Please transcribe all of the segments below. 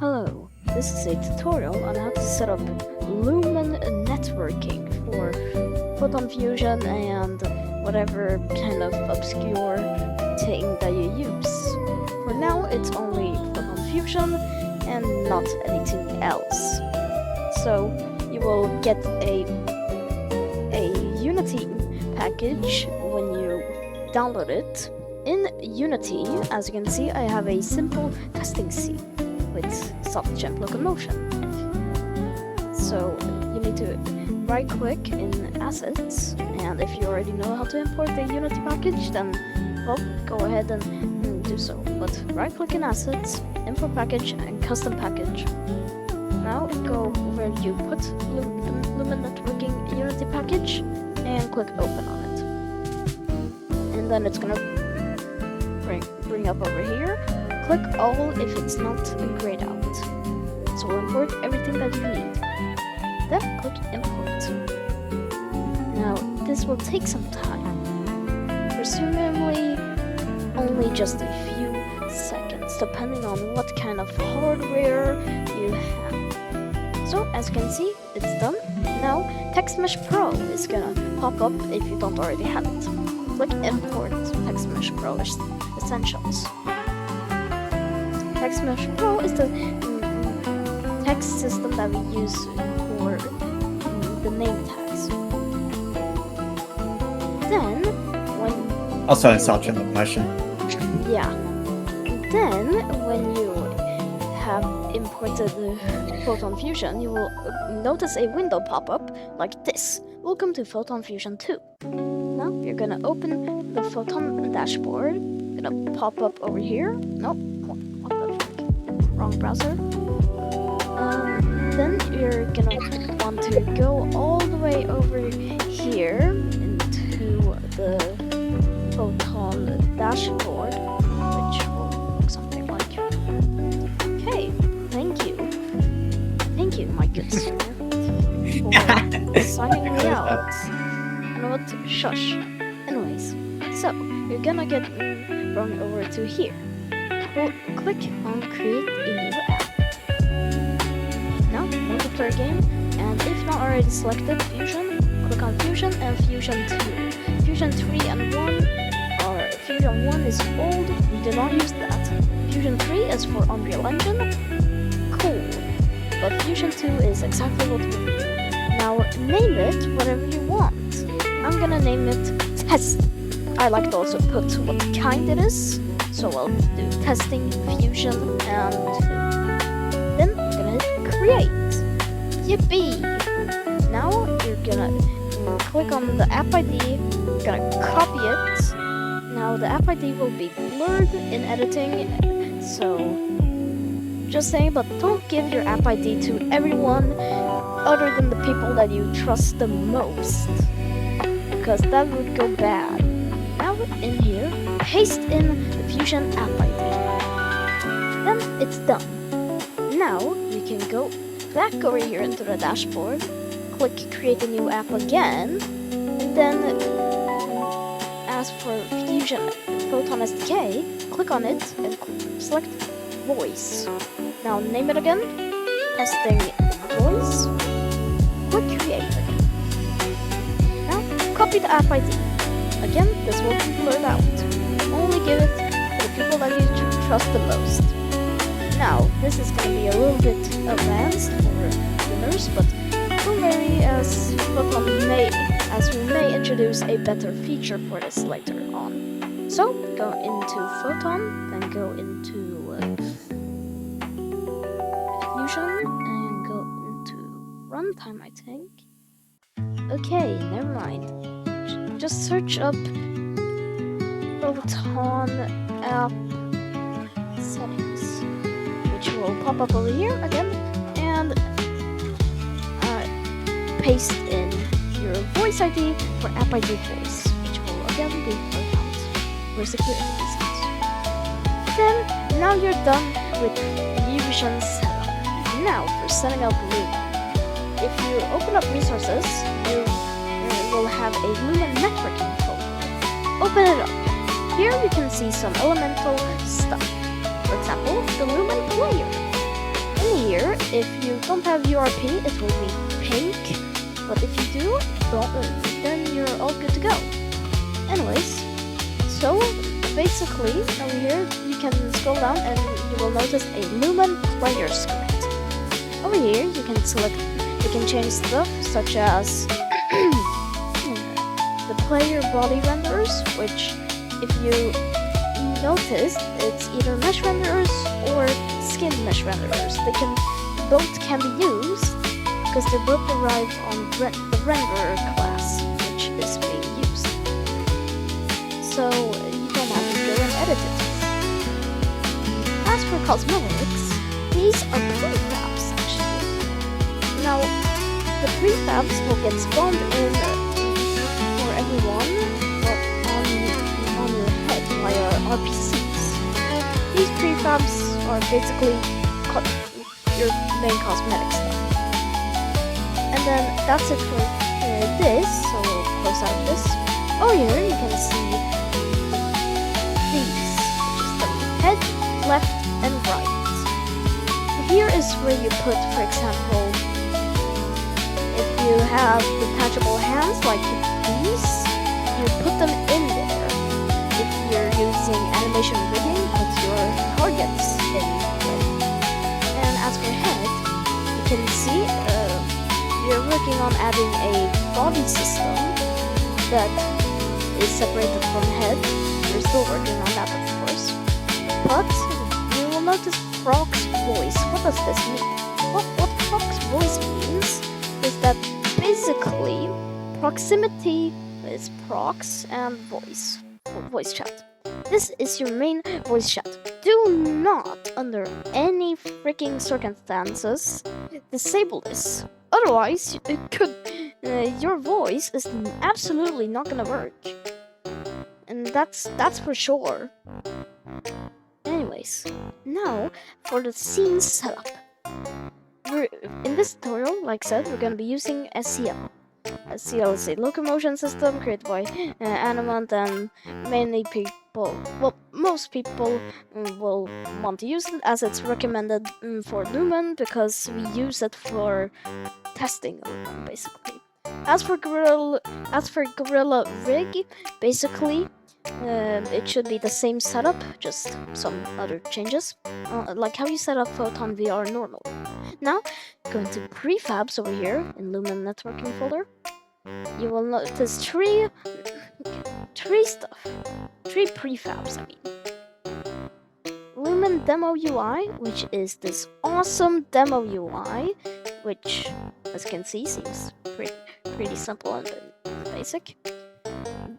Hello, this is a tutorial on how to set up Lumen Networking for Photon Fusion and whatever kind of obscure thing that you use. For now, it's only Photon Fusion and not anything else. So you will get a Unity package when you download it. In Unity, as you can see, I have a simple testing scene with soft jump locomotion. So you need to right click in assets, and if you already know how to import the Unity package, then well, go ahead and do so. But right click in assets, import package and custom package. Now go where you put Lumen Networking Unity package and click open on it. And then it's gonna bring up over here. Click all if it's not grayed out. So we'll import everything that you need. Then click import. Now this will take some time. Presumably only just a few seconds, depending on what kind of hardware you have. So as you can see, it's done. Now Text Mesh Pro is gonna pop up if you don't already have it. Click import Text Mesh Pro Essentials. Text Mesh Pro is the text system that we use for the name tags. Then, when also in soft jump locomotion. Yeah. Then, when you have imported Photon Fusion, you will notice a window pop up like this. Welcome to Photon Fusion 2. Now you're gonna open the Photon dashboard. Gonna pop up over here. Nope. What the fuck? Wrong browser. Then you're gonna want to go all the way over here into the Photon dashboard, which will look something like. Okay, thank you. Thank you, my good sir, for signing me out. You know what? Shush. Anyways, so you're gonna get brought over to here. Click on create a new app. Now multiplayer game, and if not already selected Fusion, click on Fusion and Fusion 2. Fusion 3 and 1 are Fusion 1 is old, we do not use that. Fusion 3 is for Unreal Engine. Cool. But Fusion 2 is exactly what we need. Now name it whatever you want. I'm gonna name it Test. I like to also put what kind it is, so I'll do testing, fusion, and then I'm gonna hit create. Yippee! Now you're gonna click on the app ID, gonna copy it. Now the app ID will be blurred in editing, so just saying, but don't give your app ID to everyone other than the people that you trust the most, because that would go bad. Now in here, paste in the Fusion app ID. Then it's done. Now you can go back over here into the dashboard, click create a new app again, and then as for Fusion Photon SDK, click on it and select voice. Now name it again, testing voice, click create again. Now copy the app ID. Again, this will be blurred out. Only give it to the people that you trust the most. Now, this is going to be a little bit advanced for beginners, but don't worry, as we may introduce a better feature for this later on. So, go into Photon, then go into Fusion, and go into Runtime, I think. Okay, never mind. Just search up Photon app settings, which will pop up over here again, and paste in your voice ID for app ID voice, which will again be blurred out for security reasons. Then, now you're done with Fusion setup. Now for setting up Lumen. If you open up resources, you will have a Lumen Networking folder. Open it up. Here you can see some elemental stuff. For example, the Lumen player. if you don't have URP, it will be pink, but if you do, then you're all good to go. Anyways, so basically over here you can scroll down and you will notice a Lumen player script. Over here you can change stuff such as the player body renders, which if you notice, it's either mesh renderers or skin mesh renderers. Both can be used because they both derive on the renderer class, which is being used. So you don't have to go and edit it. As for cosmetics, these are prefabs actually. Now, the prefabs will get spawned in for everyone on your head via RPCs. These prefabs are basically your main cosmetic stuff. And then that's it for this, so we'll close out this. Oh, here you can see these, which is the head, left, and right. Here is where you put, for example, if you have detachable hands like these, you put them in there. If you're using animation rigging, put your targets in there. And as for head, you can see we're working on adding a body system that is separated from head. We're still working on that, of course. But you will notice Frog's voice. What does this mean? What Frog's voice means is that basically proximity is prox and voice for voice chat. This is your main voice chat. Do not, under any freaking circumstances, disable this. Otherwise, your voice is absolutely not gonna work, and that's for sure. Anyways, now for the scene setup. In this tutorial, like I said, we're gonna be using SCL. SCL is a locomotion system created by Animant, and most people will want to use it as it's recommended for Lumen because we use it for testing Lumen, basically. As for Gorilla Rig, basically it should be the same setup, just some other changes, like how you set up Photon VR normally. Now, going to prefabs over here in Lumen Networking folder, you will notice three prefabs, I mean. Lumen Demo UI, which is this awesome demo UI, which, as you can see, seems pretty simple and basic.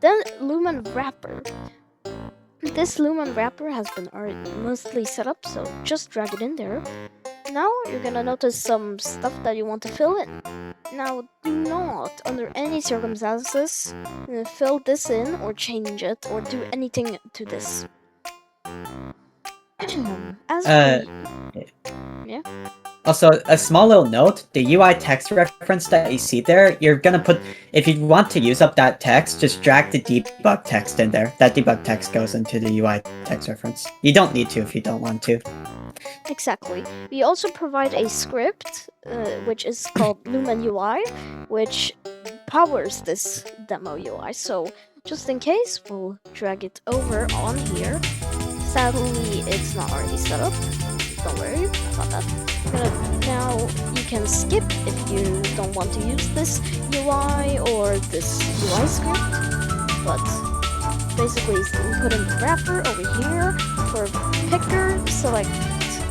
Then Lumen Wrapper. This Lumen Wrapper has been already mostly set up, so just drag it in there. Now you're gonna notice some stuff that you want to fill in. Now, do not, under any circumstances, fill this in or change it or do anything to this. Yeah. Also, a small little note, the UI text reference that you see there, you're gonna put, if you want to use up that text, just drag the debug text in there. That debug text goes into the UI text reference. You don't need to if you don't want to. Exactly. We also provide a script, which is called Lumen UI, which powers this demo UI. So, just in case, we'll drag it over on here. Sadly, it's not already set up. Don't worry about that. Now, you can skip if you don't want to use this UI or this UI script, but basically, we put in the wrapper over here. For picker, select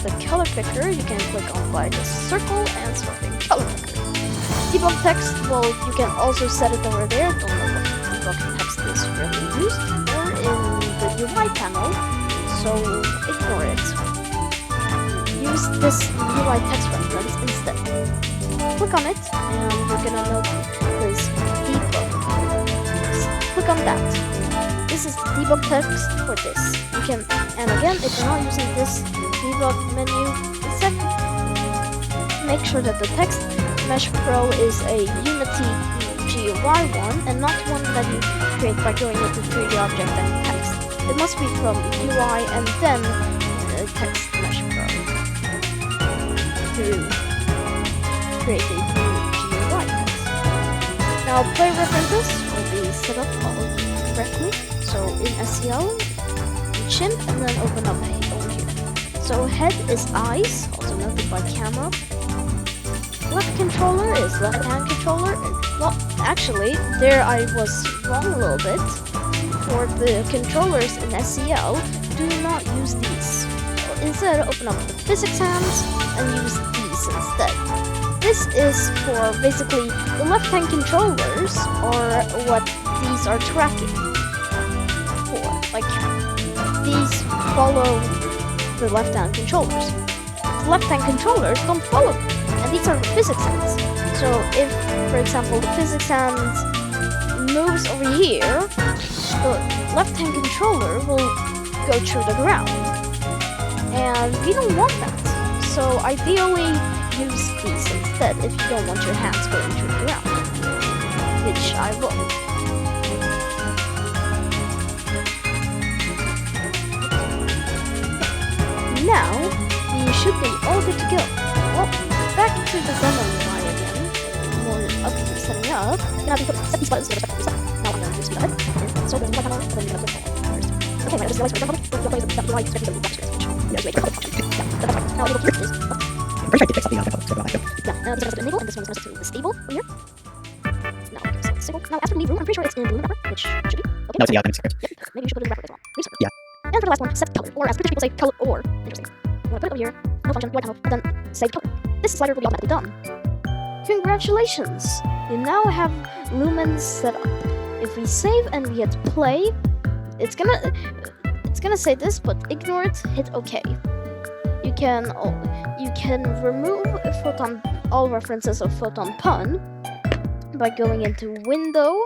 the color picker. You can click on by the circle and selecting color picker. Debug text, well, you can also set it over there. Don't know what debug text is really used, or in the UI panel, so ignore it. Use this UI text reference instead. Click on it, and you're gonna notice debug. Click on that. This is the debug text for this. You can, and again, if you're not using this debug menu, instead, make sure that the text mesh pro is a Unity GUI one, and not one that you create by going into 3D object and text. It must be from UI and then text mesh pro. create a new GUI text. Now play references will be set up all correctly. So in SEL, chimp and then open up over here. So head is eyes, also noted by camera. Left controller is left hand controller. Well, actually, there I was wrong a little bit. For the controllers in SEL, do not use these. Instead, open up the physics hands and use these instead. This is for basically the left hand controllers, or what these are tracking for. Like, these follow the left hand controllers. The left hand controllers don't follow them. And these are the physics hands. So if, for example, the physics hands moves over here, the left-hand controller will go through the ground. And we don't want that. So ideally, use these instead if you don't want your hands going through the ground. Which I will. Now, we should be all good to go. Well, back to the demo UI again. More up to setting up. Now we put set these buttons to respect this. Now I'm going to speed ahead. So go to the panel, and then you're going to click first. Okay, right, this is the example. We'll play the UI to the switch. Yeah, wait, yeah, that's right. Now we will keep this up. I'm pretty sure I did fix something on the phone. Yeah, now this is to enable, and this one is to disable over here. Now, okay, so disable. Now after leave room, I'm pretty sure it's in Lumen Network, which should be. Okay. No, it's in the admin script. Yep, maybe you should put it in the record as well. Leave script. Yeah. And for the last one, set color, or as British people say, color or. Interesting. I'm gonna put it over here, no function, white panel, and then save color. This slider will be automatically done. Congratulations! You now have Lumen set up. If we save and we hit play, it's gonna say this, but ignore it, hit OK. You can remove Photon all references of Photon Pun by going into Window,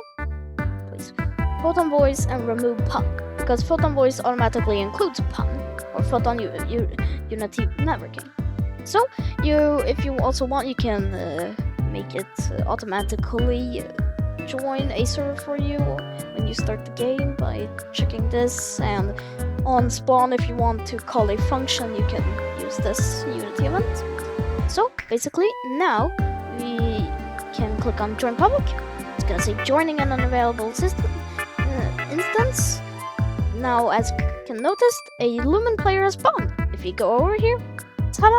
please, Photon Voice, and remove Pun, because Photon Voice automatically includes Pun, or Photon Unity Networking. So, if you also want, you can make it automatically join a server for you when you start the game by checking this, and on spawn, if you want to call a function, you can use this Unity event. So, basically, now we can click on Join Public. It's gonna say joining an unavailable instance. Now, as you can notice, a Lumen player has spawned. If you go over here, ta-da!